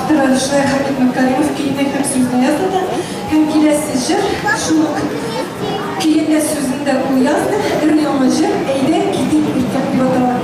Arkadaşlar Hamit Makarimov kiyinde hem sözünü yazdı hem kilesi jır. Şunu kiyinde sözünde bu yazdı. Ürüyamacı eyde gidip bir yapıyordu.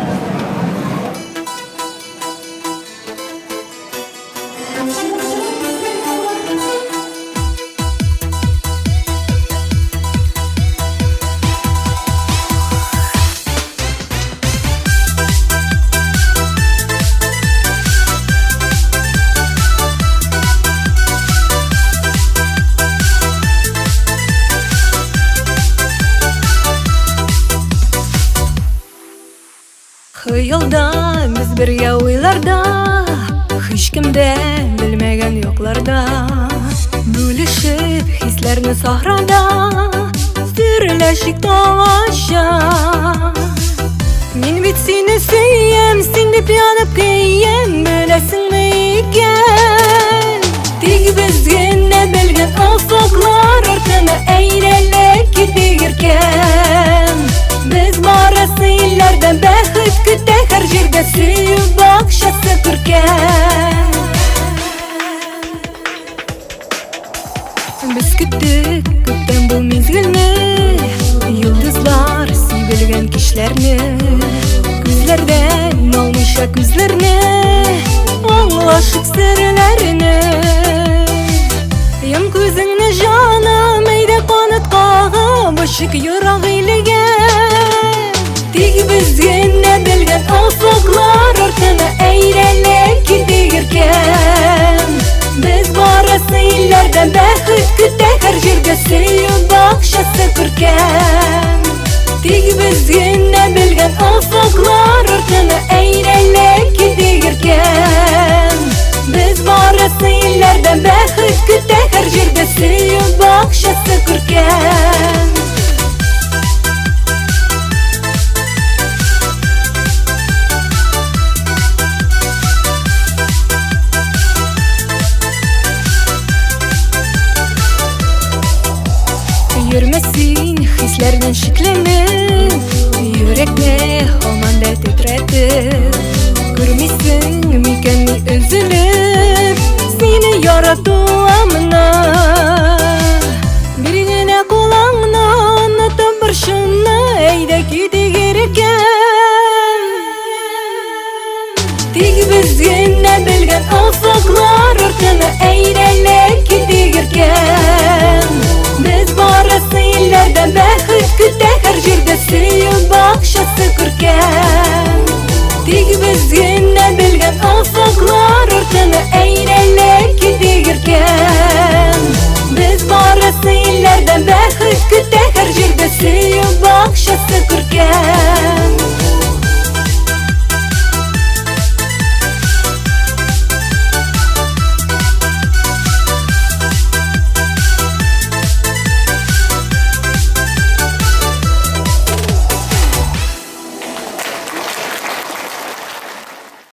Yolda biz birge oylarda, hiç kimde bilmegen yoklarda, bölüşüp hislerini sahrada, sürüleşik dolaşa. Men bit seni söyyem, sen dep yanıp keyyem, bilesin mi iken? Tek bizge ne bilgen afaklar ortana eyrelek gidigirken. Biz barası illerden behit kütte her jirde süyüp bakşası kürken. Biz küttük kütten bu mezgilni, yıldızlar sibilgen kişlerini, gözlerden olmuşa gözlerini, anlaşık sırlarını. Yam gözüngni canım eyde kanıt kağı, başık yırak eylegen. Tek bizge ne bilgen afaklar ortana eyrelek gidigirken. Biz barası illerden behit kütte her jirde süyüp bakşası kürken. Tek bizge ne bilgen afaklar ortana eyrelek gidigirken. Biz barası illerden behit kütte her jirde süyüp bakşası kürken. Yürmesin hislerden şiklenip, yürekne homanda titretip. Görmüşsün mikenni üzülüp, seni yarattığımına. Birine kulağına anlatıp bir şunu eyde gidigirken. Tek bizge ne bilgen afaklar ortana eyrelek gidigirken.